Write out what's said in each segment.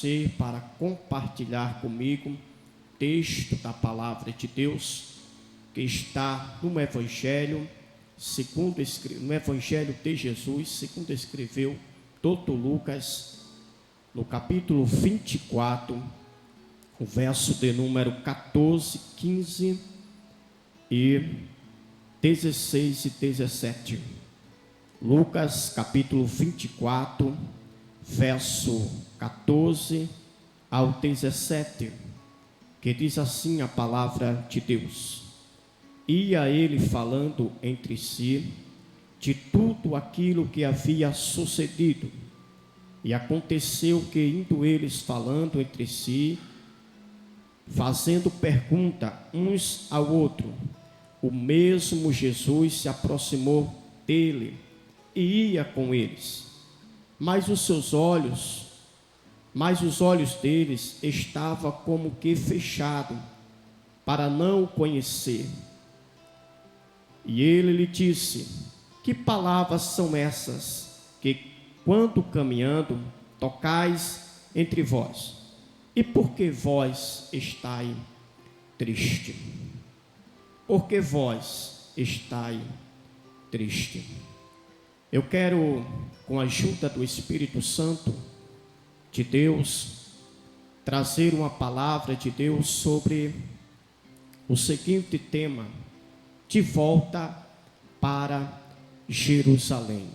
você para compartilhar comigo texto da palavra de Deus que está no Evangelho no Evangelho de Jesus, segundo escreveu Dr. Lucas, no capítulo 24, o verso de número 14, 15 e 16 e 17. Lucas, capítulo 24, verso 14 ao 17, que diz assim a palavra de Deus: Ia ele falando entre si de tudo aquilo que havia sucedido, e aconteceu que, indo eles falando entre si, fazendo pergunta uns ao outro, o mesmo Jesus se aproximou dele e ia com eles. Mas os olhos deles estavam como que fechados, para não o conhecer. E ele lhe disse: Que palavras são essas que, quando caminhando, tocais entre vós? E por que vós estáis triste? Por que vós estáis triste? Eu quero, com a ajuda do Espírito Santo de Deus, trazer uma palavra de Deus sobre o seguinte tema: de volta para Jerusalém.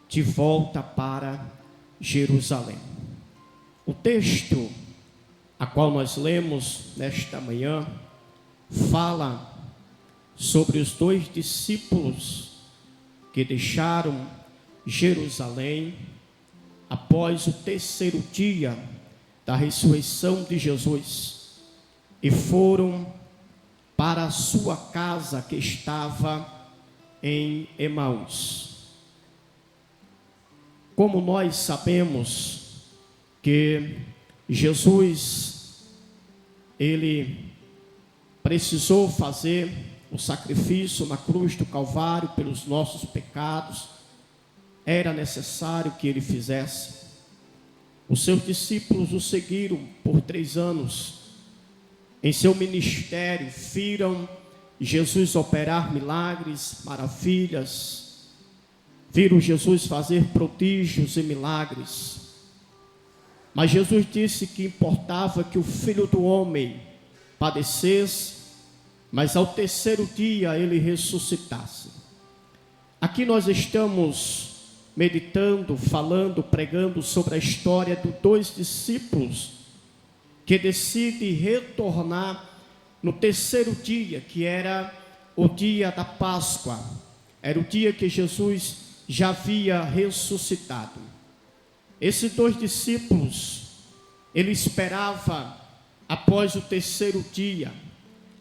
De volta para Jerusalém. O texto a qual nós lemos nesta manhã fala sobre os dois discípulos que deixaram Jerusalém após o terceiro dia da ressurreição de Jesus e foram para a sua casa que estava em Emaús. Como nós sabemos que Jesus, ele precisou fazer o sacrifício na cruz do Calvário pelos nossos pecados, era necessário que ele fizesse. Os seus discípulos o seguiram por 3 anos. Em seu ministério, viram Jesus operar milagres, maravilhas, viram Jesus fazer prodígios e milagres. Mas Jesus disse que importava que o Filho do Homem padecesse, mas ao terceiro dia ele ressuscitasse. Aqui nós estamos meditando, falando, pregando sobre a história dos 2 discípulos que decidem retornar no terceiro dia, que era o dia da Páscoa. Era o dia que Jesus já havia ressuscitado. Esses 2 discípulos, ele esperava, após o terceiro dia,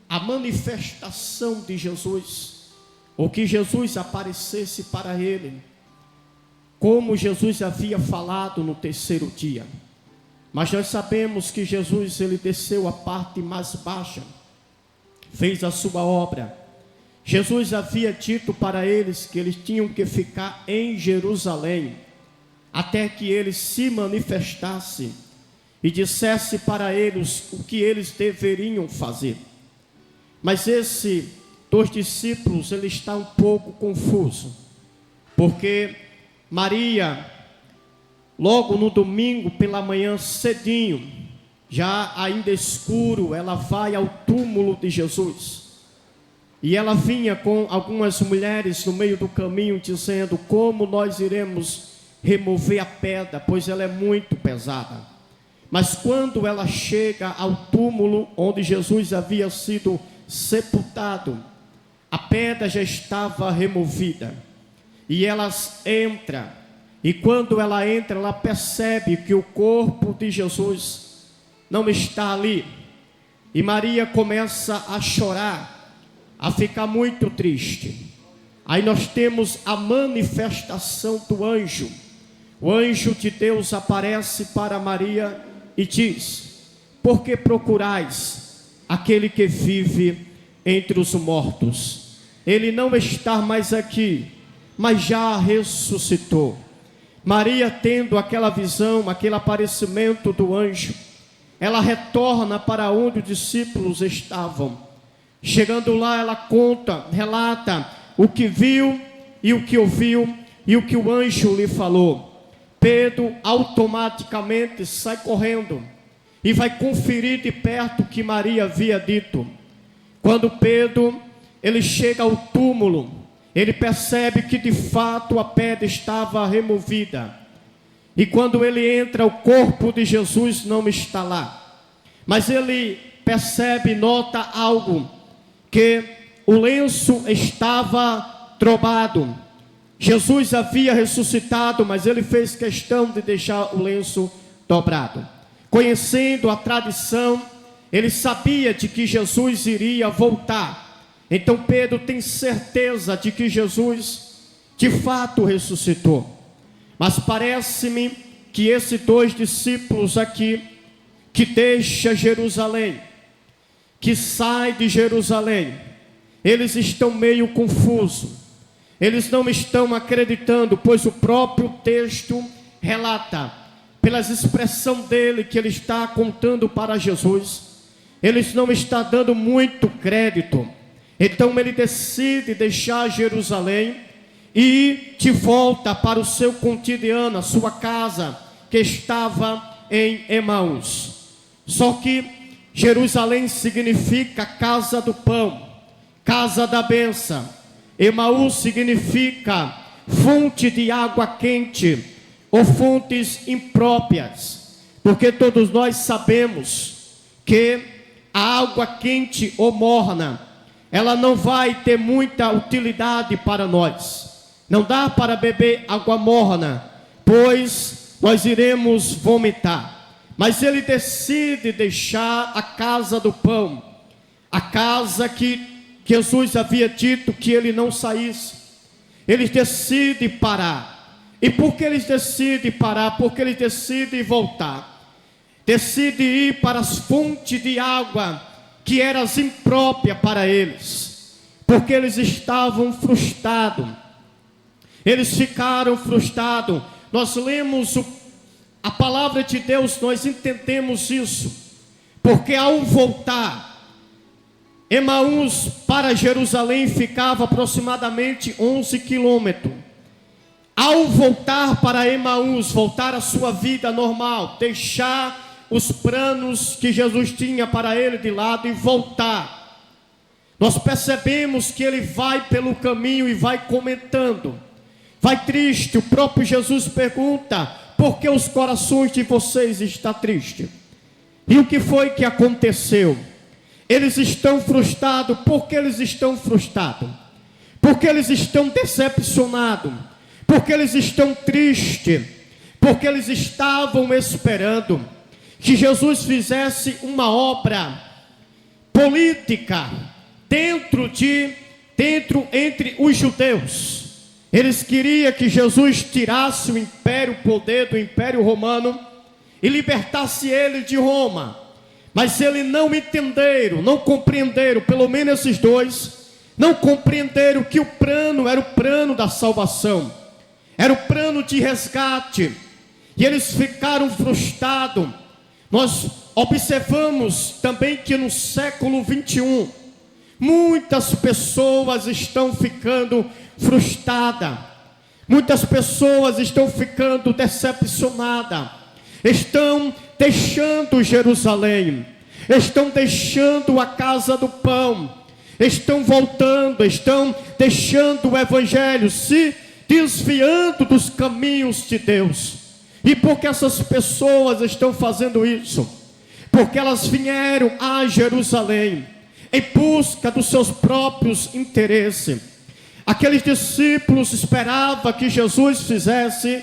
a manifestação de Jesus, ou que Jesus aparecesse para ele, como Jesus havia falado no terceiro dia. Mas nós sabemos que Jesus, ele desceu à parte mais baixa, fez a sua obra. Jesus havia dito para eles que eles tinham que ficar em Jerusalém, até que ele se manifestasse e dissesse para eles o que eles deveriam fazer. Mas esses 2 discípulos, ele está um pouco confuso, porque Maria, logo no domingo pela manhã cedinho, já ainda escuro, ela vai ao túmulo de Jesus. E ela vinha com algumas mulheres no meio do caminho, dizendo: como nós iremos remover a pedra, pois ela é muito pesada. Mas quando ela chega ao túmulo onde Jesus havia sido sepultado, a pedra já estava removida. E elas entram, e quando ela entra, ela percebe que o corpo de Jesus não está ali. E Maria começa a chorar, a ficar muito triste. Aí nós temos a manifestação do anjo. O anjo de Deus aparece para Maria e diz: por que procurais aquele que vive entre os mortos? Ele não está mais aqui, mas já ressuscitou. Maria, tendo aquela visão, aquele aparecimento do anjo, ela retorna para onde os discípulos estavam. Chegando lá, ela conta, relata o que viu e o que ouviu e o que o anjo lhe falou. Pedro automaticamente sai correndo e vai conferir de perto o que Maria havia dito. Quando Pedro ele chega ao túmulo, ele percebe que de fato a pedra estava removida. E quando ele entra, o corpo de Jesus não está lá. Mas ele percebe, nota algo, que o lenço estava dobrado. Jesus havia ressuscitado, mas ele fez questão de deixar o lenço dobrado. Conhecendo a tradição, ele sabia de que Jesus iria voltar. Então Pedro tem certeza de que Jesus de fato ressuscitou. Mas parece-me que esses dois discípulos aqui, que deixa Jerusalém, que sai de Jerusalém, eles estão meio confusos. Eles não estão acreditando, pois o próprio texto relata, pelas expressão dele, que ele está contando para Jesus, eles não estão dando muito crédito. Então ele decide deixar Jerusalém e ir de volta para o seu cotidiano, a sua casa, que estava em Emaús. Só que Jerusalém significa casa do pão, casa da bênção. Emaús significa fonte de água quente ou fontes impróprias, porque todos nós sabemos que a água quente ou morna, ela não vai ter muita utilidade para nós. Não dá para beber água morna, pois nós iremos vomitar. Mas ele decide deixar a casa do pão, a casa que Jesus havia dito que ele não saísse. Eles decidem parar. E por que eles decidem parar? Porque eles decidem voltar. Decidem ir para as fontes de água que eram impróprias para eles. Porque eles estavam frustrados. Eles ficaram frustrados. Nós lemos a palavra de Deus, nós entendemos isso. Porque ao voltar, Emaús para Jerusalém ficava aproximadamente 11 quilômetros. Ao voltar para Emaús, voltar à sua vida normal, deixar os planos que Jesus tinha para ele de lado e voltar, nós percebemos que ele vai pelo caminho e vai comentando, vai triste. O próprio Jesus pergunta: por que os corações de vocês estão tristes? E o que foi que aconteceu? Eles estão frustrados. Por que eles estão frustrados? Porque eles estão decepcionados. Porque eles estão tristes. Porque eles estavam esperando que Jesus fizesse uma obra política entre os judeus. Eles queriam que Jesus tirasse o império, o poder do império romano e libertasse ele de Roma. Mas eles não entenderam, não compreenderam, pelo menos esses dois, não compreenderam que o plano era o plano da salvação, era o plano de resgate, e eles ficaram frustrados. Nós observamos também que no século 21, muitas pessoas estão ficando frustradas, muitas pessoas estão ficando decepcionadas, estão deixando Jerusalém, estão deixando a casa do pão, estão voltando, estão deixando o evangelho, se desviando dos caminhos de Deus. E por que essas pessoas estão fazendo isso? Porque elas vieram a Jerusalém em busca dos seus próprios interesses. Aqueles discípulos esperavam que Jesus fizesse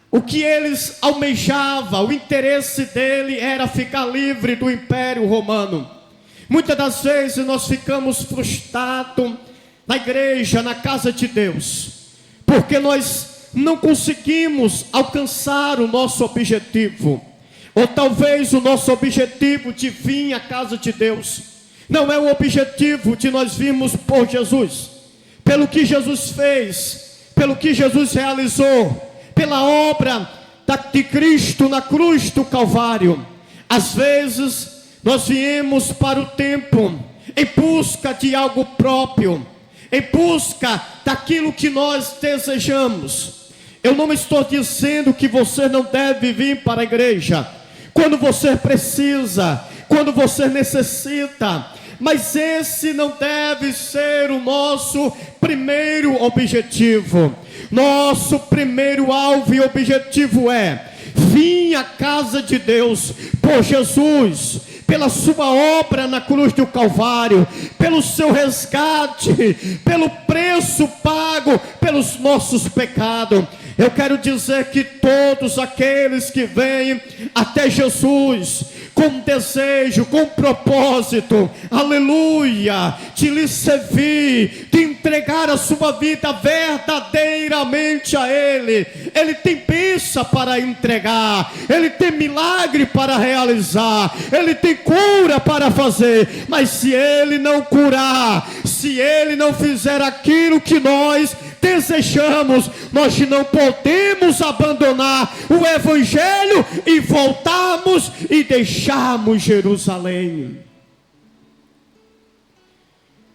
o que eles almejavam. O interesse dele era ficar livre do império romano. Muitas das vezes nós ficamos frustrados na igreja, na casa de Deus, porque nós não conseguimos alcançar o nosso objetivo. Ou talvez o nosso objetivo de vir à casa de Deus não é o objetivo de nós virmos por Jesus, pelo que Jesus fez, pelo que Jesus realizou, pela obra de Cristo na cruz do Calvário. Às vezes nós viemos para o templo em busca de algo próprio, em busca daquilo que nós desejamos. Eu não estou dizendo que você não deve vir para a igreja quando você precisa, quando você necessita, mas esse não deve ser o nosso primeiro objetivo. Nosso primeiro alvo e objetivo é vir à casa de Deus por Jesus, pela sua obra na cruz do Calvário, pelo seu resgate, pelo preço pago pelos nossos pecados. Eu quero dizer que todos aqueles que vêm até Jesus com desejo, com propósito, aleluia, de lhe servir, de entregar a sua vida verdadeiramente a Ele. Ele tem bênção para entregar, Ele tem milagre para realizar, Ele tem cura para fazer. Mas se Ele não curar, se Ele não fizer aquilo que nós desejamos, nós não podemos abandonar o Evangelho e voltarmos e deixarmos Jerusalém.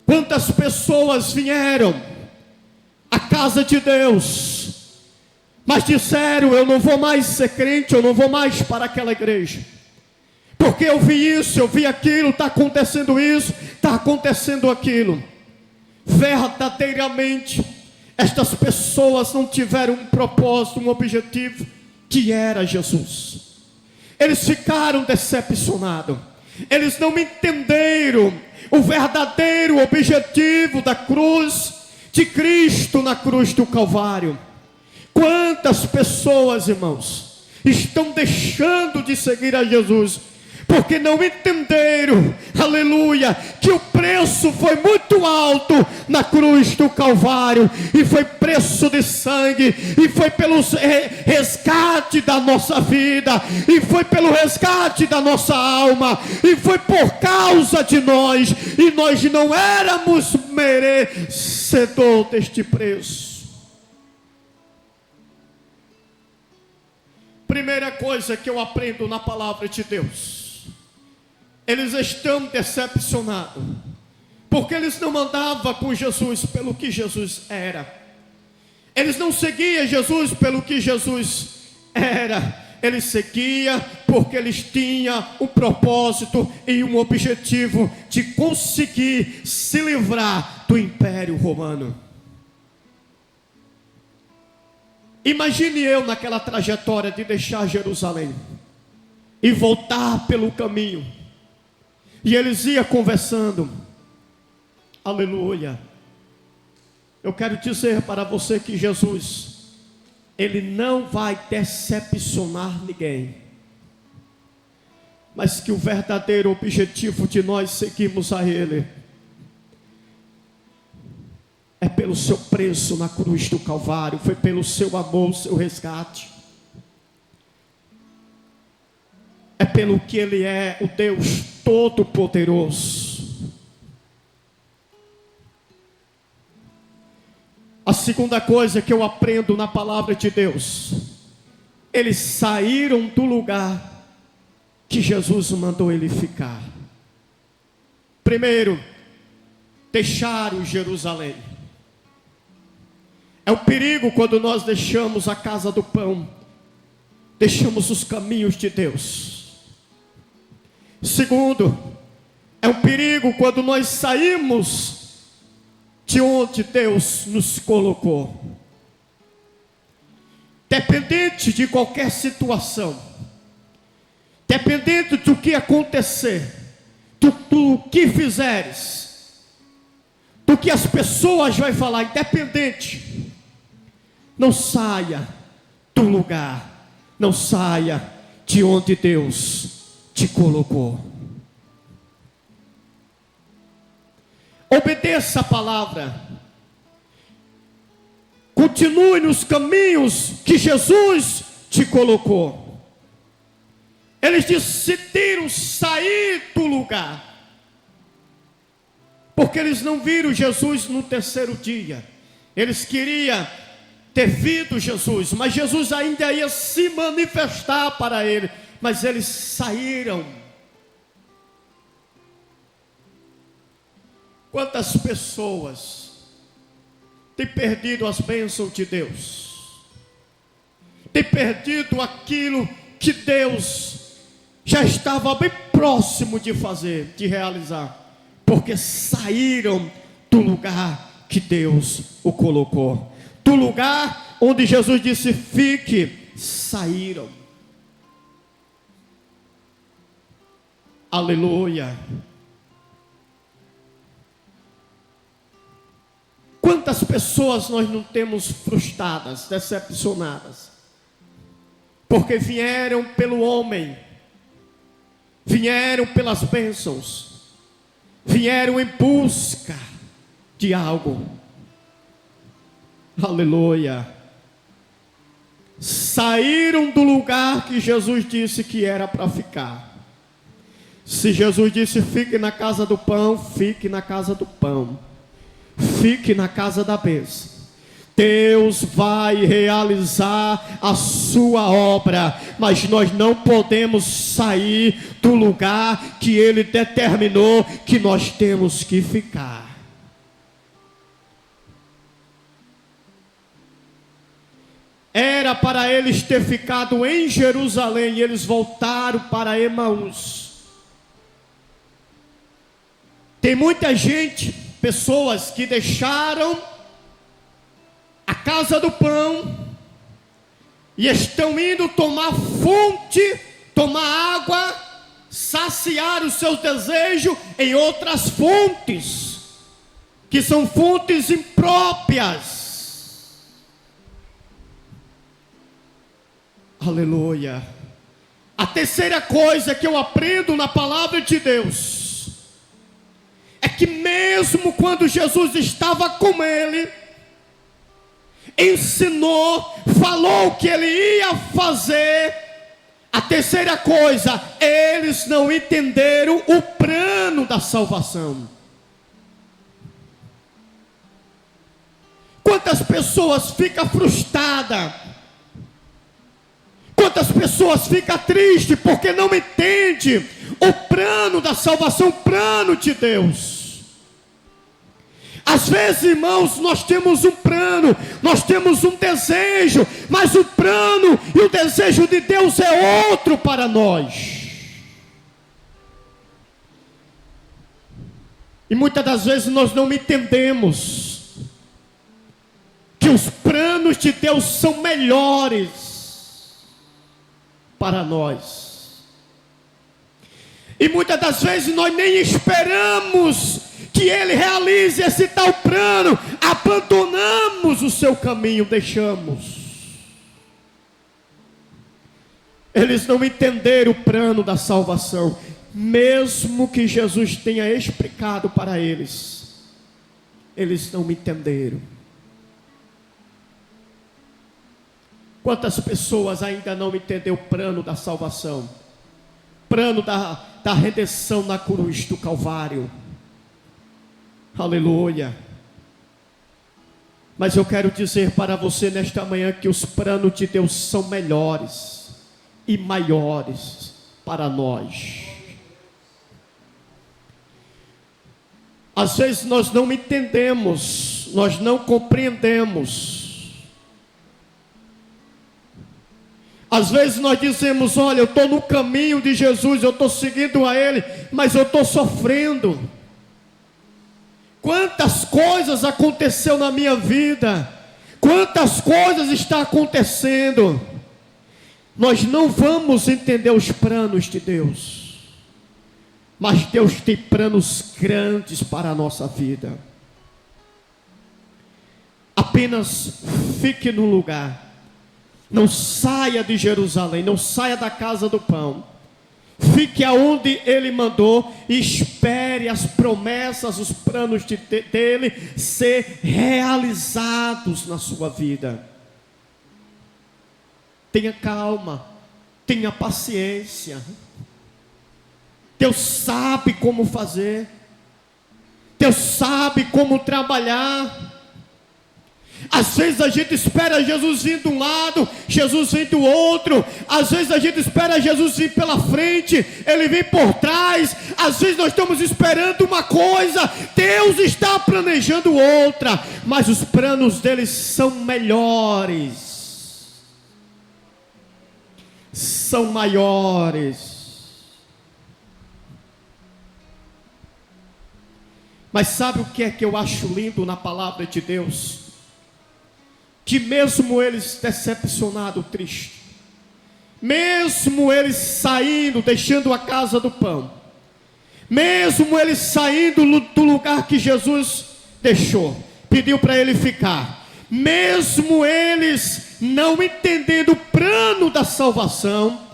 Quantas pessoas vieram à casa de Deus, mas disseram: eu não vou mais ser crente, eu não vou mais para aquela igreja, porque eu vi isso, eu vi aquilo, está acontecendo isso, está acontecendo aquilo. Verdadeiramente, estas pessoas não tiveram um propósito, um objetivo, que era Jesus. Eles ficaram decepcionados. Eles não entenderam o verdadeiro objetivo da cruz de Cristo na cruz do Calvário. Quantas pessoas, irmãos, estão deixando de seguir a Jesus porque não entenderam, aleluia, que o preço foi muito alto na cruz do Calvário, e foi preço de sangue, e foi pelo resgate da nossa vida, e foi pelo resgate da nossa alma, e foi por causa de nós, e nós não éramos merecedor deste preço. Primeira coisa que eu aprendo na palavra de Deus: eles estão decepcionados, porque eles não andavam com Jesus pelo que Jesus era. Eles não seguiam Jesus pelo que Jesus era. Eles seguiam porque eles tinham um propósito e um objetivo de conseguir se livrar do Império Romano. Imagine eu naquela trajetória de deixar Jerusalém e voltar pelo caminho. E eles iam conversando, aleluia. Eu quero dizer para você que Jesus, Ele não vai decepcionar ninguém, mas que o verdadeiro objetivo de nós seguirmos a Ele é pelo seu preço na cruz do Calvário, foi pelo seu amor, o seu resgate. É pelo que Ele é, o Deus Todo-Poderoso. A segunda coisa que eu aprendo na palavra de Deus: eles saíram do lugar que Jesus mandou ele ficar. Primeiro, deixaram Jerusalém. É um perigo quando nós deixamos a casa do pão, deixamos os caminhos de Deus. Segundo, é um perigo quando nós saímos de onde Deus nos colocou. Dependente de qualquer situação, dependente do que acontecer, do que fizeres, do que as pessoas vão falar, independente, não saia do lugar, não saia de onde Deus te colocou. Obedeça a palavra, continue nos caminhos que Jesus te colocou. Eles decidiram sair do lugar, porque eles não viram Jesus no terceiro dia. Eles queriam ter vindo Jesus, mas Jesus ainda ia se manifestar para ele, mas eles saíram. Quantas pessoas têm perdido as bênçãos de Deus, têm perdido aquilo que Deus já estava bem próximo de fazer, de realizar, porque saíram do lugar que Deus o colocou, do lugar onde Jesus disse fique, saíram. Aleluia. Quantas pessoas nós não temos frustradas, decepcionadas, porque vieram pelo homem, vieram pelas bênçãos, vieram em busca de algo. Aleluia. Saíram do lugar que Jesus disse que era para ficar. Se Jesus disse fique na casa do pão, fique na casa do pão, fique na casa da bênção. Deus vai realizar a sua obra, mas nós não podemos sair do lugar que Ele determinou que nós temos que ficar. Era para eles ter ficado em Jerusalém e eles voltaram para Emaús. Tem muita gente, pessoas que deixaram a casa do pão e estão indo tomar fonte, tomar água, saciar os seus desejos em outras fontes, que são fontes impróprias. Aleluia. A terceira coisa que eu aprendo na palavra de Deus é que mesmo quando Jesus estava com ele, ensinou, falou o que ele ia fazer, a terceira coisa, eles não entenderam o plano da salvação. Quantas pessoas ficam frustradas, quantas pessoas ficam tristes porque não entendem o plano da salvação, o plano de Deus. Às vezes, irmãos, nós temos um plano, nós temos um desejo, mas o plano e o desejo de Deus é outro para nós. E muitas das vezes nós não entendemos que os planos de Deus são melhores para nós. E muitas das vezes nós nem esperamos que Ele realize esse tal plano, abandonamos o seu caminho, deixamos. Eles não entenderam o plano da salvação, mesmo que Jesus tenha explicado para eles, eles não entenderam. Quantas pessoas ainda não entenderam o plano da salvação, plano da redenção na cruz do Calvário? Aleluia. Mas eu quero dizer para você nesta manhã que os planos de Deus são melhores e maiores para nós. Às vezes nós não entendemos, nós não compreendemos. Às vezes nós dizemos, olha, eu estou no caminho de Jesus, eu estou seguindo a Ele, mas eu estou sofrendo. Quantas coisas aconteceu na minha vida, quantas coisas está acontecendo, nós não vamos entender os planos de Deus, mas Deus tem planos grandes para a nossa vida. Apenas fique no lugar, não saia de Jerusalém, não saia da casa do pão, fique aonde Ele mandou e espere as promessas, os planos dele ser realizados na sua vida. Tenha calma, tenha paciência. Deus sabe como fazer, Deus sabe como trabalhar. Às vezes a gente espera Jesus vir de um lado, Jesus vem do outro. Às vezes a gente espera Jesus vir pela frente, Ele vem por trás. Às vezes nós estamos esperando uma coisa, Deus está planejando outra. Mas os planos dele são melhores, são maiores. Mas sabe o que é que eu acho lindo na palavra de Deus? Que mesmo eles decepcionados, tristes, mesmo eles saindo, deixando a casa do pão, mesmo eles saindo do lugar que Jesus deixou, pediu para ele ficar, mesmo eles não entendendo o plano da salvação,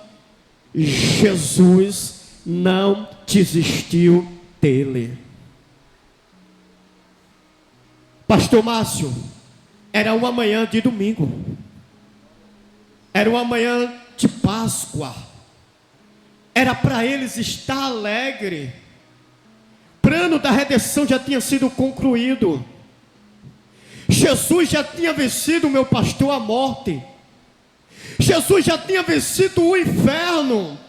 Jesus não desistiu dele. Pastor Márcio, era uma manhã de domingo, era uma manhã de Páscoa, era para eles estar alegre. O plano da redenção já tinha sido concluído. Jesus já tinha vencido, meu pastor, a morte. Jesus já tinha vencido o inferno.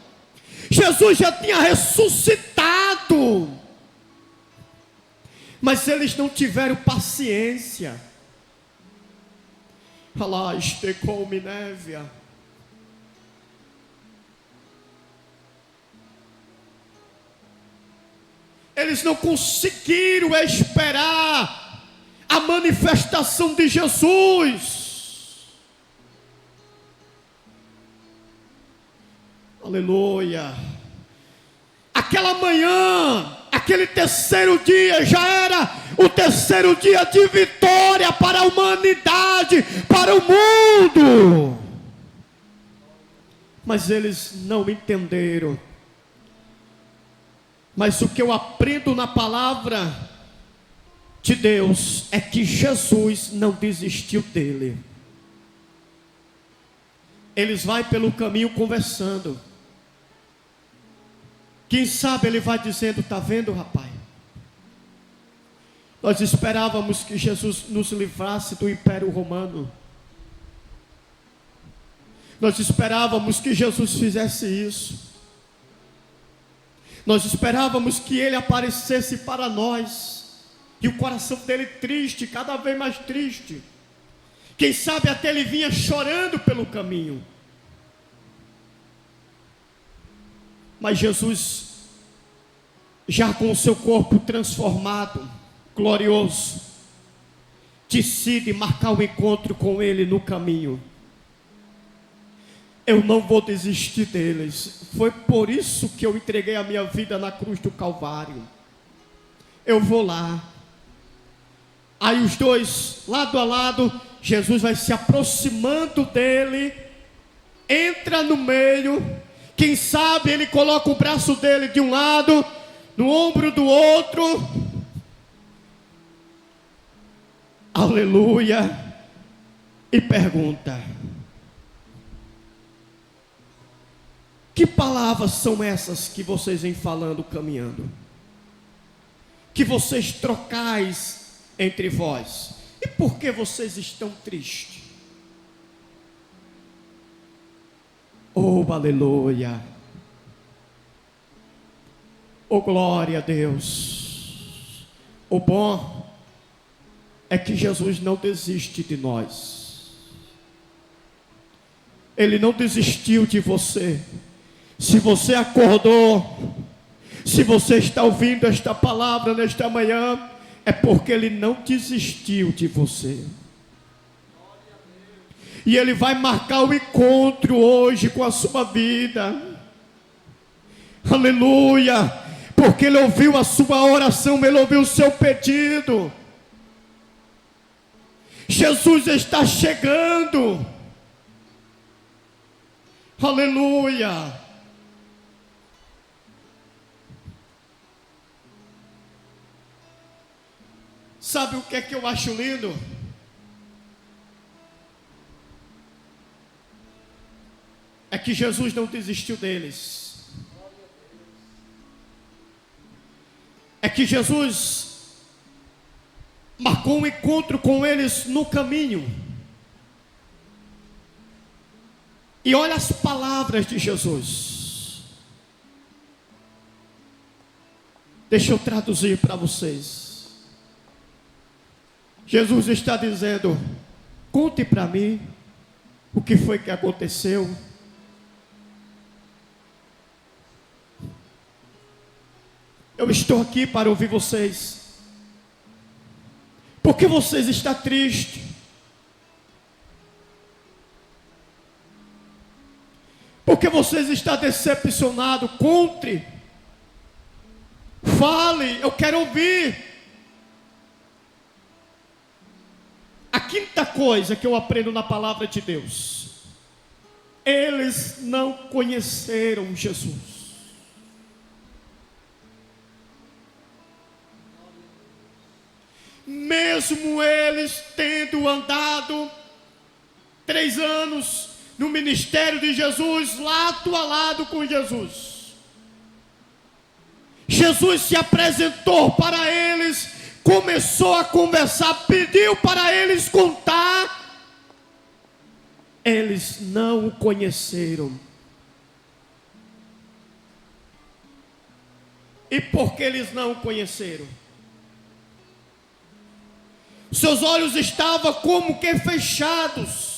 Jesus já tinha ressuscitado. Mas eles não tiveram paciência. Alá, estecou Minévia. Eles não conseguiram esperar a manifestação de Jesus. Aleluia. Aquela manhã, aquele terceiro dia já era o terceiro dia de vitória para a humanidade, para o mundo. Mas eles não entenderam. Mas o que eu aprendo na palavra de Deus é que Jesus não desistiu dele. Eles vão pelo caminho conversando. Quem sabe ele vai dizendo: está vendo, rapaz? Nós esperávamos que Jesus nos livrasse do Império Romano. Nós esperávamos que Jesus fizesse isso. Nós esperávamos que ele aparecesse para nós. E o coração dele triste, cada vez mais triste. Quem sabe até ele vinha chorando pelo caminho. Mas Jesus, já com o seu corpo transformado, glorioso, decide marcar o encontro com ele no caminho. Eu não vou desistir deles. Foi por isso que eu entreguei a minha vida na cruz do Calvário. Eu vou lá. Aí os dois, lado a lado, Jesus vai se aproximando dele, entra no meio. Quem sabe ele coloca o braço dele de um lado, no ombro do outro. Aleluia. E pergunta: que palavras são essas que vocês vêm falando, caminhando? Que vocês trocais entre vós? E por que vocês estão tristes? Oh, aleluia. Oh, glória a Deus. O bom é que Jesus não desiste de nós. Ele não desistiu de você. Se você acordou, se você está ouvindo esta palavra nesta manhã, é porque ele não desistiu de você. E ele vai marcar o encontro hoje com a sua vida. Aleluia. Porque ele ouviu a sua oração, ele ouviu o seu pedido. Jesus está chegando. Aleluia. Sabe o que é que eu acho lindo? É que Jesus não desistiu deles. É que Jesus marcou um encontro com eles no caminho. E olha as palavras de Jesus. Deixa eu traduzir para vocês. Jesus está dizendo: conte para mim o que foi que aconteceu. Eu estou aqui para ouvir vocês. Por que vocês estão tristes? Por que vocês estão decepcionados? Conte. Fale, eu quero ouvir. A quinta coisa que eu aprendo na palavra de Deus: eles não conheceram Jesus. Mesmo eles tendo andado 3 anos no ministério de Jesus, lado a lado com Jesus, Jesus se apresentou para eles, começou a conversar, pediu para eles contar. Eles não o conheceram. E por que eles não o conheceram? Seus olhos estavam como que fechados.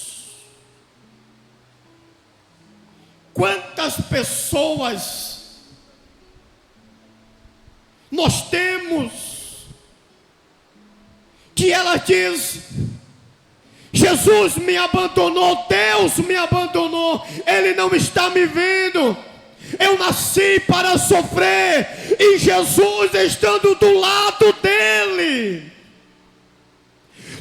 Quantas pessoas nós temos que ela diz: Jesus me abandonou, Deus me abandonou, Ele não está me vendo. Eu nasci para sofrer, e Jesus estando do lado dele,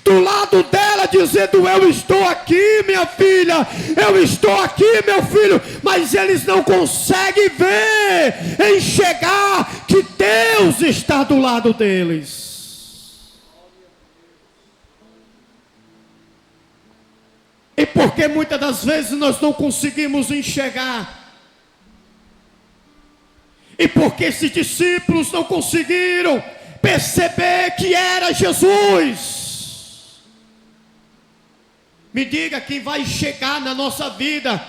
do lado dela, dizendo: eu estou aqui, minha filha, eu estou aqui, meu filho. Mas eles não conseguem ver, enxergar que Deus está do lado deles. E porque muitas das vezes nós não conseguimos enxergar, e porque esses discípulos não conseguiram perceber que era Jesus, me diga quem vai chegar na nossa vida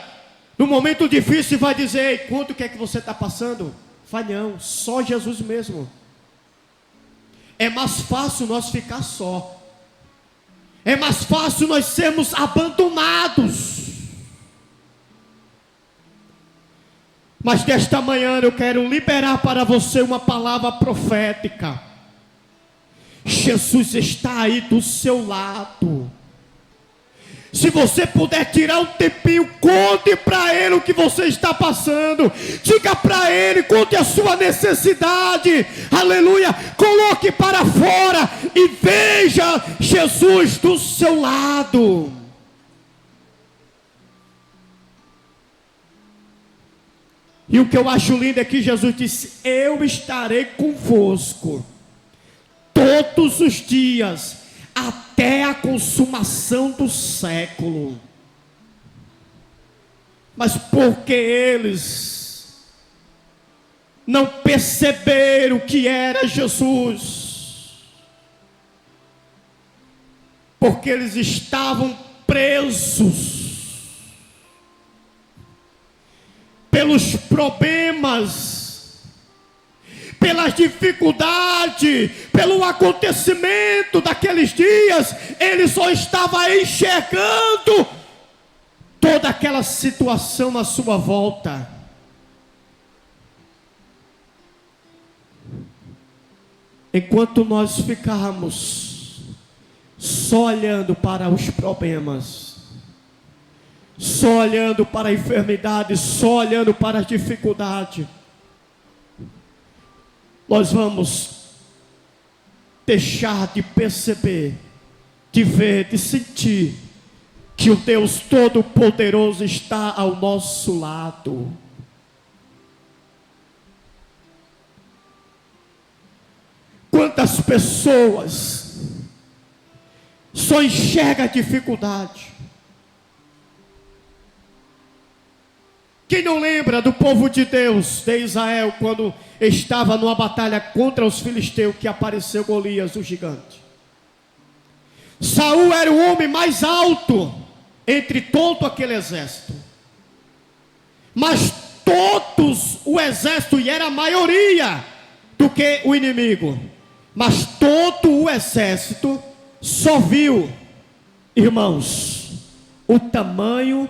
no momento difícil e vai dizer: ei, quanto o que é que você está passando? Vai não, só Jesus mesmo. É mais fácil nós ficar só. É mais fácil nós sermos abandonados. Mas desta manhã eu quero liberar para você uma palavra profética. Jesus está aí do seu lado. Se você puder tirar um tempinho, conte para Ele o que você está passando. Diga para Ele, conte a sua necessidade. Aleluia. Coloque para fora e veja Jesus do seu lado. E o que eu acho lindo é que Jesus disse: eu estarei convosco todos os dias, até a consumação do século. Mas porque eles não perceberam que era Jesus, porque eles estavam presos pelos problemas, pelas dificuldades, pelo acontecimento daqueles dias, ele só estava enxergando toda aquela situação na sua volta. Enquanto nós ficarmos só olhando para os problemas, só olhando para a enfermidade, só olhando para a dificuldade, nós vamos deixar de perceber, de ver, de sentir que o Deus Todo-Poderoso está ao nosso lado. Quantas pessoas só enxergam a dificuldade? Quem não lembra do povo de Deus, de Israel, quando estava numa batalha contra os filisteus, que apareceu Golias, o gigante? Saul era o homem mais alto entre todo aquele exército. Mas todos o exército, e era a maioria do que o inimigo, mas todo o exército só viu, irmãos, o tamanho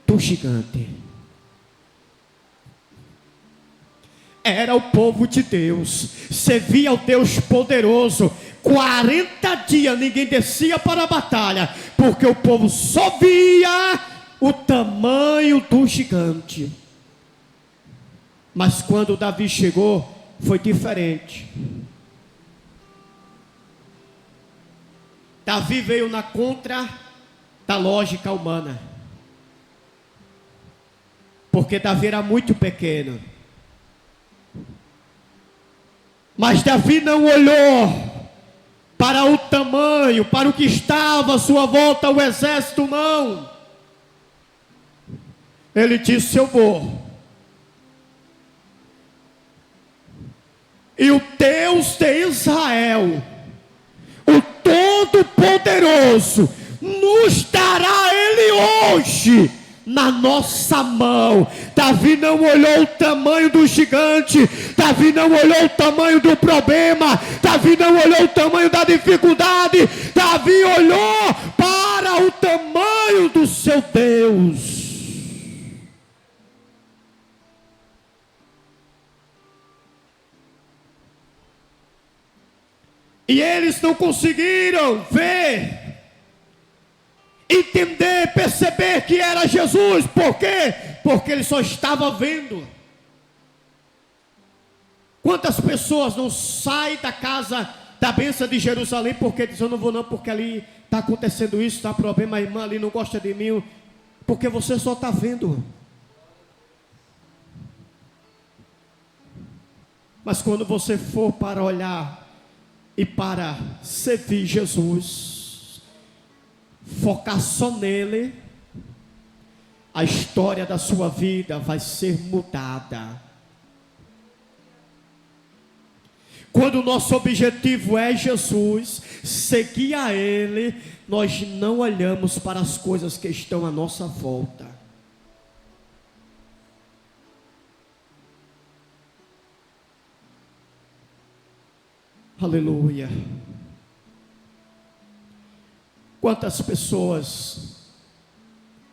do gigante. Era o povo de Deus, servia ao Deus poderoso. 40 dias ninguém descia para a batalha, porque o povo só via o tamanho do gigante. Mas quando Davi chegou, foi diferente. Davi veio na contra da lógica humana, porque Davi era muito pequeno. Mas Davi não olhou para o tamanho, para o que estava à sua volta, o exército, não. Ele disse: eu vou. E o Deus de Israel, o Todo-Poderoso, nos dará Ele hoje na nossa mão. Davi não olhou o tamanho do gigante, Davi não olhou o tamanho do problema, Davi não olhou o tamanho da dificuldade, Davi olhou para o tamanho do seu Deus. E eles não conseguiram ver, entender, perceber que era Jesus. Por quê? Porque ele só estava vendo. Quantas pessoas não saem da casa da bênção de Jerusalém porque dizem: eu não vou não, porque ali está acontecendo isso, está problema, a irmã ali não gosta de mim, porque você só está vendo. Mas quando você for para olhar e para servir Jesus, focar só nele, a história da sua vida vai ser mudada. Quando o nosso objetivo é Jesus, seguir a Ele, nós não olhamos para as coisas que estão à nossa volta. Aleluia. Quantas pessoas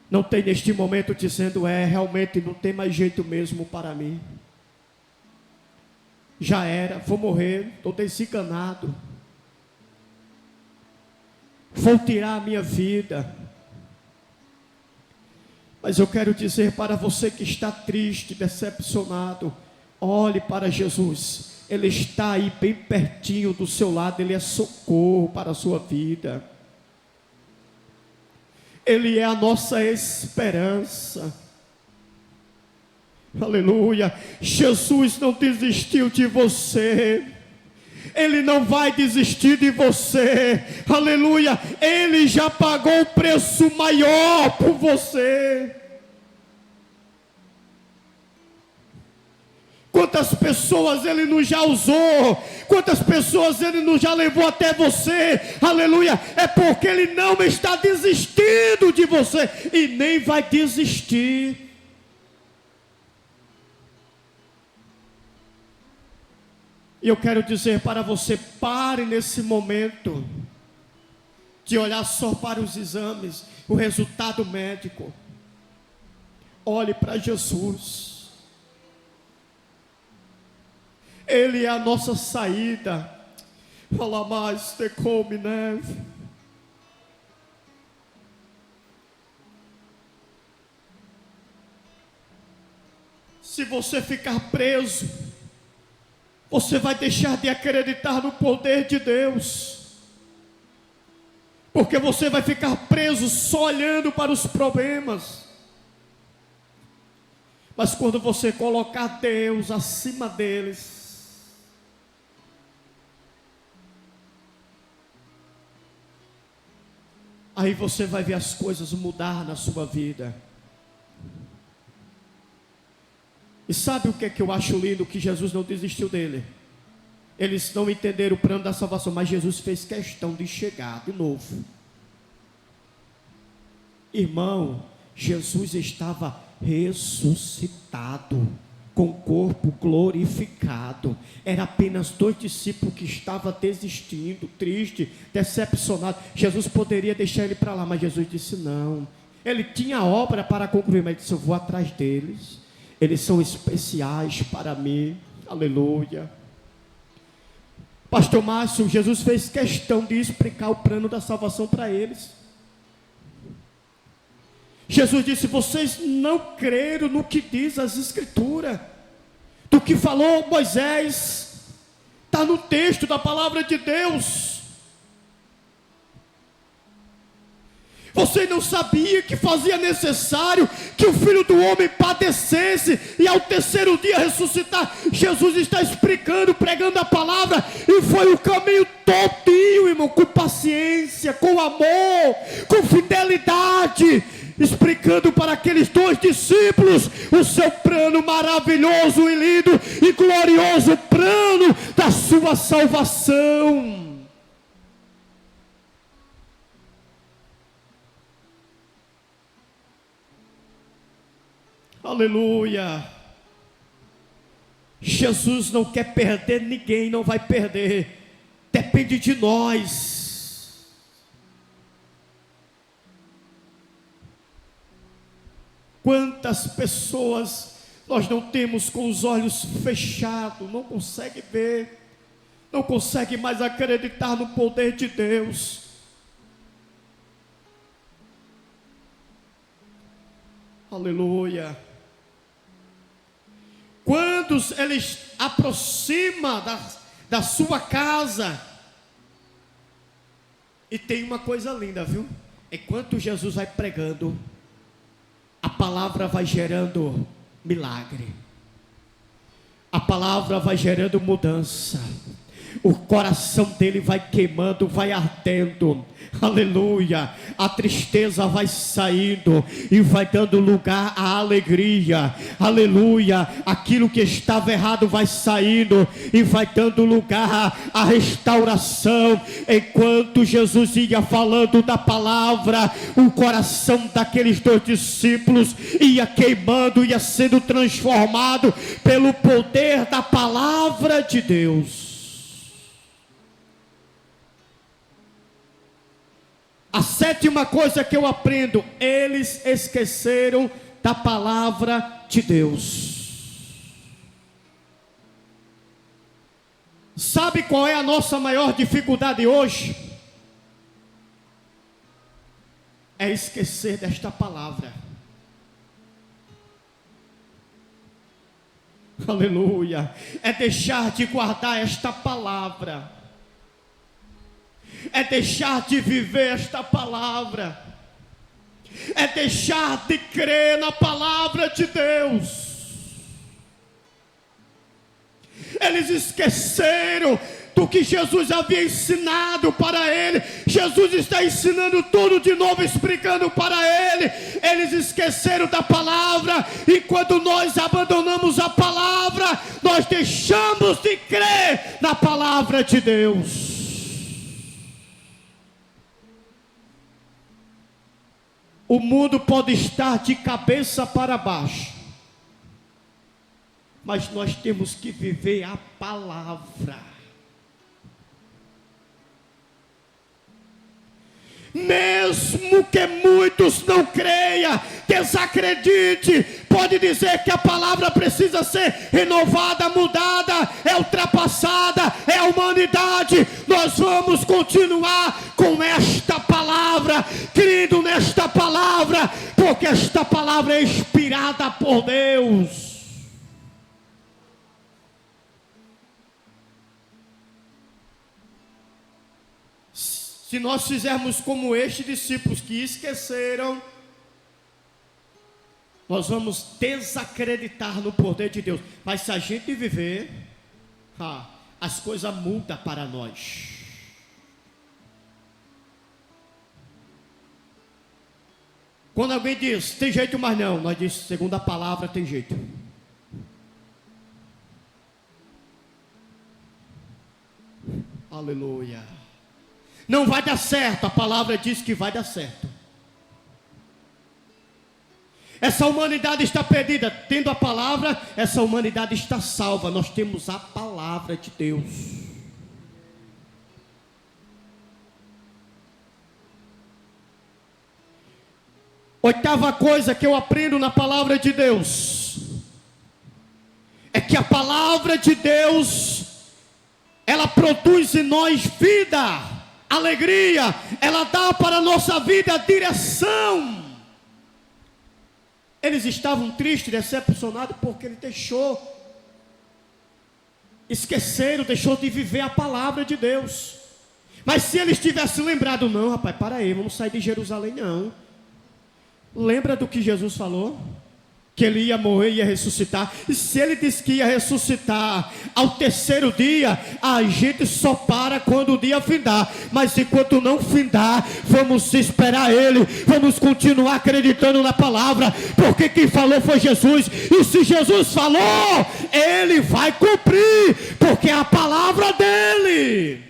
não tem neste momento dizendo: realmente não tem mais jeito mesmo para mim, já era, vou morrer, estou desenganado, vou tirar a minha vida. Mas eu quero dizer para você que está triste, decepcionado, olhe para Jesus. Ele está aí bem pertinho do seu lado, Ele é socorro para a sua vida. Ele é a nossa esperança. Aleluia. Jesus não desistiu de você. Ele não vai desistir de você. Aleluia. Ele já pagou o preço maior por você. Quantas pessoas Ele não já usou, quantas pessoas Ele não já levou até você, aleluia, é porque Ele não está desistindo de você, e nem vai desistir. E eu quero dizer para você: pare nesse momento de olhar só para os exames, o resultado médico. Olhe para Jesus. Ele é a nossa saída. Fala mais, te come neve. Se você ficar preso, você vai deixar de acreditar no poder de Deus, porque você vai ficar preso só olhando para os problemas. Mas quando você colocar Deus acima deles, aí você vai ver as coisas mudar na sua vida. E sabe o que é que eu acho lindo? Que Jesus não desistiu dele. Eles não entenderam o plano da salvação, mas Jesus fez questão de chegar de novo. Irmão, Jesus estava ressuscitado, com o corpo glorificado. Era apenas 2 discípulos que estavam desistindo, triste, decepcionado. Jesus poderia deixar ele para lá, mas Jesus disse não. Ele tinha obra para concluir, mas disse: eu vou atrás deles, eles são especiais para mim. Aleluia. Pastor Márcio, Jesus fez questão de explicar o plano da salvação para eles. Jesus disse: vocês não creram no que diz as Escrituras, do que falou Moisés, está no texto da palavra de Deus. Você não sabia que fazia necessário que o Filho do Homem padecesse e ao 3º dia ressuscitar? Jesus está explicando, pregando a palavra, e foi o caminho todinho, irmão, com paciência, com amor, com fidelidade, explicando para aqueles 2 discípulos o seu plano maravilhoso e lindo e glorioso plano da sua salvação. Aleluia. Jesus não quer perder ninguém, não vai perder, depende de nós. Quantas pessoas nós não temos com os olhos fechados, não consegue ver, não consegue mais acreditar no poder de Deus. Aleluia. Quando ele aproxima da sua casa, e tem uma coisa linda, viu? Enquanto Jesus vai pregando, a palavra vai gerando milagre, a palavra vai gerando mudança, o coração dele vai queimando, vai ardendo, aleluia, a tristeza vai saindo e vai dando lugar à alegria, aleluia, aquilo que estava errado vai saindo e vai dando lugar à restauração. Enquanto Jesus ia falando da palavra, o coração daqueles 2 discípulos ia queimando, ia sendo transformado pelo poder da palavra de Deus. A 7ª coisa que eu aprendo: eles esqueceram da palavra de Deus. Sabe qual é a nossa maior dificuldade hoje? É esquecer desta palavra. Aleluia. É deixar de guardar esta palavra, é deixar de viver esta palavra, é deixar de crer na palavra de Deus. Eles esqueceram do que Jesus havia ensinado para ele. Jesus está ensinando tudo de novo, explicando para ele. Eles esqueceram da palavra, e quando nós abandonamos a palavra, nós deixamos de crer na palavra de Deus. O mundo pode estar de cabeça para baixo, mas nós temos que viver a palavra. Mesmo que muitos não creiam, desacredite, pode dizer que a palavra precisa ser renovada, mudada, é ultrapassada, é a humanidade. Nós vamos continuar com esta palavra, crendo nesta palavra, porque esta palavra é inspirada por Deus. Se nós fizermos como estes discípulos que esqueceram, nós vamos desacreditar no poder de Deus. Mas se a gente viver, as coisas mudam para nós. Quando alguém diz, tem jeito mais não, nós diz, segundo a palavra, tem jeito. Aleluia. Não vai dar certo, a palavra diz que vai dar certo. Essa humanidade está perdida. Tendo a palavra, essa humanidade está salva. Nós temos a palavra de Deus. Oitava coisa que eu aprendo na palavra de Deus é que a palavra de Deus, ela produz em nós vida, alegria, ela dá para a nossa vida direção. Eles estavam tristes, decepcionados, porque ele deixou de viver a palavra de Deus. Mas se eles tivessem lembrado, não, rapaz, para aí, vamos sair de Jerusalém, não. Lembra do que Jesus falou? Que ele ia morrer e ia ressuscitar. E se ele disse que ia ressuscitar ao terceiro dia, a gente só para quando o dia findar. Mas enquanto não findar, vamos esperar ele. Vamos continuar acreditando na palavra. Porque quem falou foi Jesus. E se Jesus falou, ele vai cumprir. Porque é a palavra dele.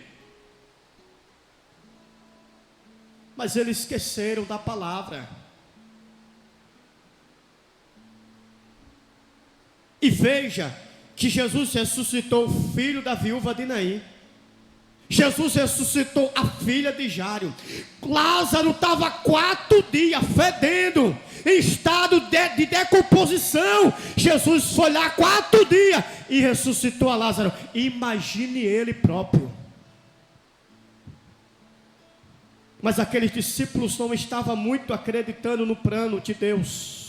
Mas eles esqueceram da palavra. E veja que Jesus ressuscitou o filho da viúva de Naim. Jesus ressuscitou a filha de Jário. Lázaro estava 4 dias fedendo, em estado de decomposição. Jesus foi lá 4 dias e ressuscitou a Lázaro. Imagine ele próprio. Mas aqueles discípulos não estavam muito acreditando no plano de Deus.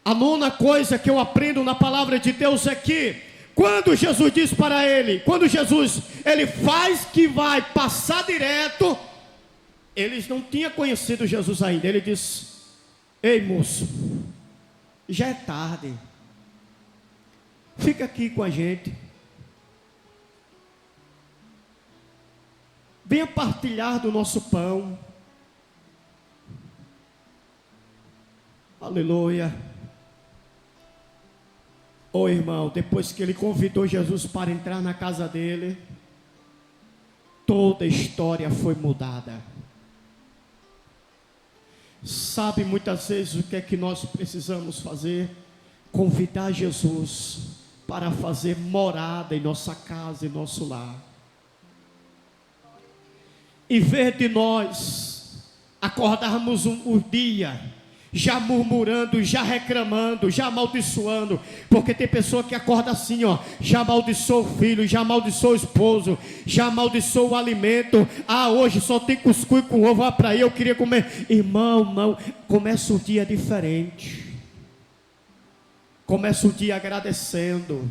A nona coisa que eu aprendo na palavra de Deus é que quando Jesus diz para ele, ele faz que vai passar direto, eles não tinham conhecido Jesus ainda. Ele diz: ei moço, já é tarde, fica aqui com a gente, venha partilhar do nosso pão. Aleluia. Oh irmão, depois que ele convidou Jesus para entrar na casa dele, toda a história foi mudada. Sabe muitas vezes o que é que nós precisamos fazer? Convidar Jesus para fazer morada em nossa casa, em nosso lar. Em vez de nós acordarmos um dia já murmurando, já reclamando, já amaldiçoando, porque tem pessoa que acorda assim, ó, já amaldiçoou o filho, já amaldiçoou o esposo, já amaldiçoou o alimento. Hoje só tem cuscuz com ovo, para aí eu queria comer. Irmão, não, começa o dia diferente, começa o dia agradecendo.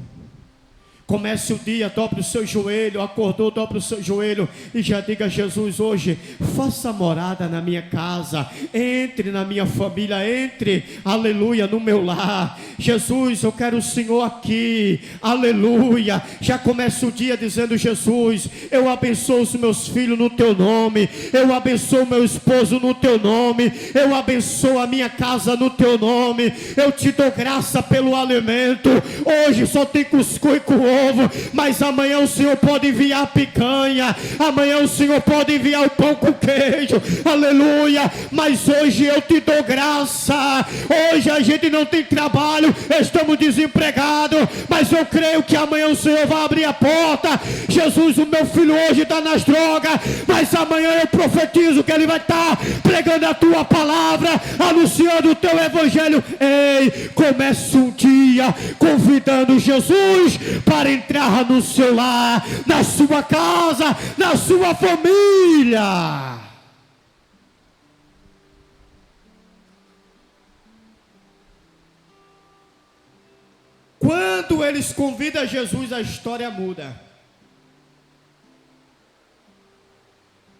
Comece o dia, dobre o seu joelho, acordou, dobre o seu joelho e já diga: Jesus, hoje faça morada na minha casa, entre na minha família, entre, aleluia, no meu lar. Jesus, eu quero o Senhor aqui, aleluia. Já começa o dia dizendo: Jesus, eu abençoo os meus filhos no teu nome, eu abençoo meu esposo no teu nome, eu abençoo a minha casa no teu nome, eu te dou graça pelo alimento. Hoje só tem cuscuz com ovo, mas amanhã o Senhor pode enviar picanha, amanhã o Senhor pode enviar o pão com queijo, aleluia. Mas hoje eu te dou graça. Hoje a gente não tem trabalho, estamos desempregados, mas eu creio que amanhã o Senhor vai abrir a porta. Jesus, o meu filho hoje está nas drogas, mas amanhã eu profetizo que ele vai estar pregando a tua palavra, anunciando o teu evangelho. Ei, comece um dia convidando Jesus para entrar no seu lar, na sua casa, na sua família. Quando eles convidam Jesus, a história muda.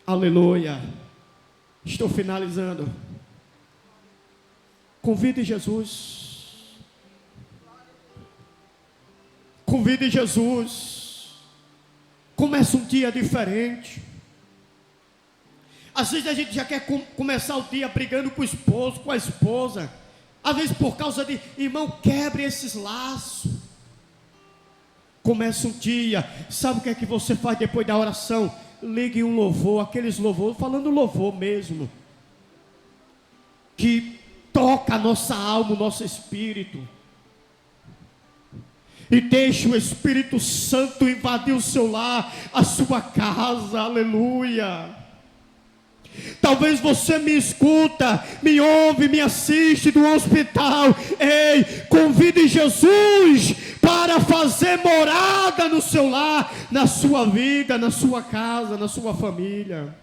Aleluia. Estou finalizando. Convide Jesus. Convide Jesus. Começa um dia diferente. Às vezes a gente já quer começar o dia brigando com o esposo, com a esposa. Às vezes por causa de, irmão, quebre esses laços. Começa um dia. Sabe o que é que você faz depois da oração? ligue um louvor, aqueles louvores, falando louvor mesmo, que toca a nossa alma, o nosso espírito. E deixe o Espírito Santo invadir o seu lar, a sua casa, aleluia. Talvez você me escuta, me ouve, me assiste do hospital. Ei, convide Jesus para fazer morada no seu lar, na sua vida, na sua casa, na sua família.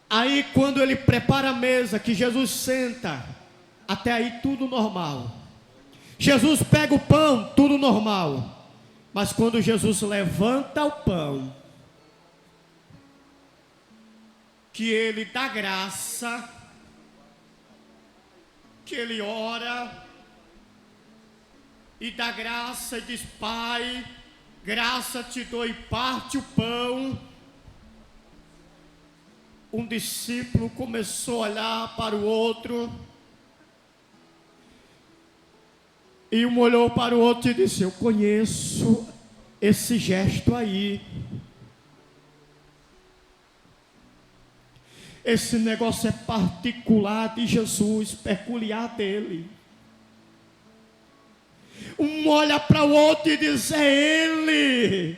Aí quando ele prepara a mesa, que Jesus senta, até aí tudo normal. Jesus pega o pão, tudo normal. Mas quando Jesus levanta o pão, que ele dá graça, que ele ora, e dá graça e diz: Pai, graça te dou, e parte o pão. Um discípulo começou a olhar para o outro, e um olhou para o outro e disse: eu conheço esse gesto aí. Esse negócio é particular de Jesus, peculiar dele. Um olha para o outro e diz: é ele.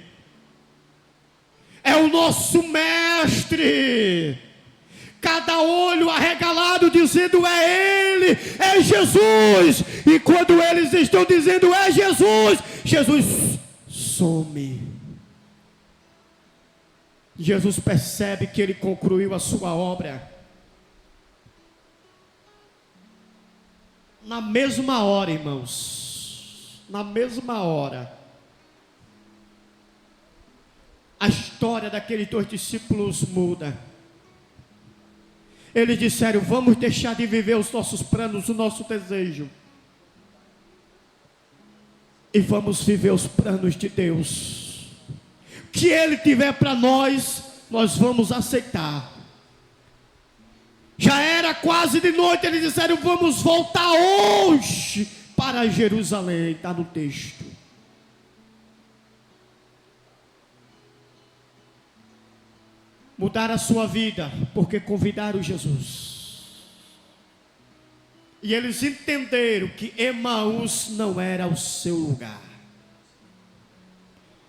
É o nosso mestre. Cada olho arregalado dizendo: é Ele, é Jesus. E quando eles estão dizendo: é Jesus, Jesus some. Jesus percebe que ele concluiu a sua obra. Na mesma hora, irmãos, na mesma hora, a história daqueles 2 discípulos muda. Eles disseram: vamos deixar de viver os nossos planos, o nosso desejo, e vamos viver os planos de Deus. O que Ele tiver para nós, nós vamos aceitar. Já era quase de noite, eles disseram: vamos voltar hoje para Jerusalém. Está no texto. Mudar a sua vida, porque convidaram Jesus. E eles entenderam que Emaús não era o seu lugar.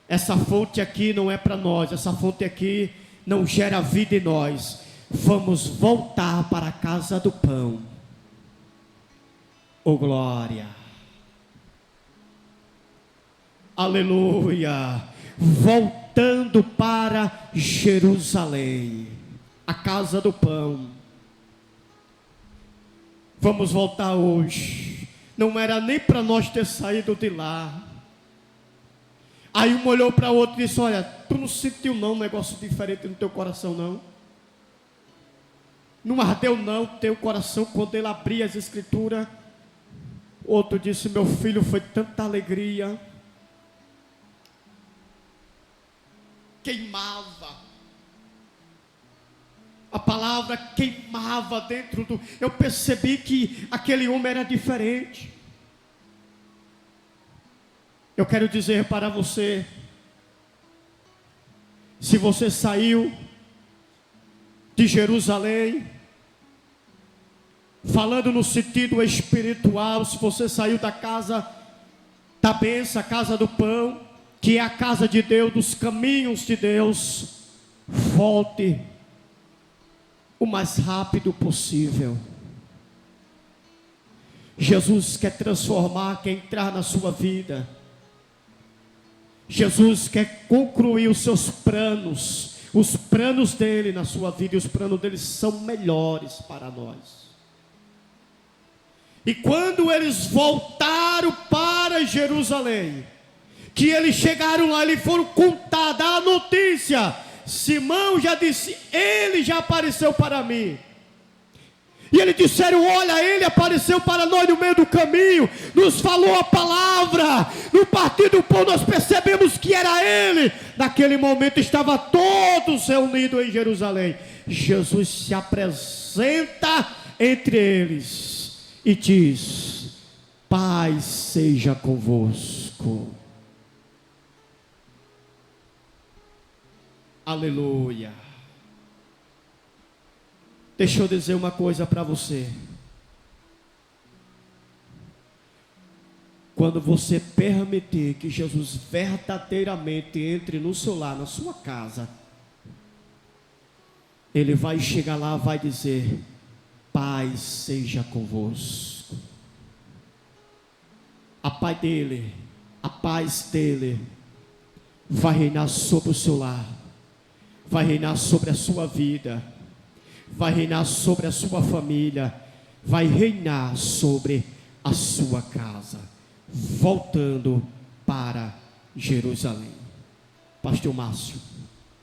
Essa fonte aqui não é para nós, essa fonte aqui não gera vida em nós. Vamos voltar para a casa do pão. Oh glória! Aleluia! Voltando para Jerusalém, a casa do pão. Vamos voltar hoje. Não era nem para nós ter saído de lá. Aí um olhou para o outro e disse: olha, tu não sentiu não um negócio diferente no teu coração não? Não ardeu não teu coração quando ele abria as escrituras? Outro disse: meu filho, foi tanta alegria. Queimava. A palavra queimava dentro do... Eu percebi que aquele homem era diferente. Eu quero dizer para você, se você saiu de Jerusalém, falando no sentido espiritual, se você saiu da casa da bênção, a casa do pão, que é a casa de Deus, dos caminhos de Deus, volte o mais rápido possível. Jesus quer transformar, quer entrar na sua vida. Jesus quer concluir os seus planos, os planos dele na sua vida, e os planos dele são melhores para nós. E quando eles voltaram para Jerusalém, que eles chegaram lá, eles foram contar, dar a notícia. Simão já disse: ele já apareceu para mim. E eles disseram: olha, ele apareceu para nós no meio do caminho, nos falou a palavra, no partir do pão nós percebemos que era ele. Naquele momento estavam todos reunidos em Jerusalém. Jesus se apresenta entre eles e diz: paz seja convosco. Aleluia. Deixa eu dizer uma coisa para você. Quando você permitir que Jesus verdadeiramente entre no seu lar, na sua casa, Ele vai chegar lá e vai dizer: paz seja convosco. A paz dele, a paz dele vai reinar sobre o seu lar, vai reinar sobre a sua vida, vai reinar sobre a sua família, vai reinar sobre a sua casa, voltando para Jerusalém. Pastor Márcio.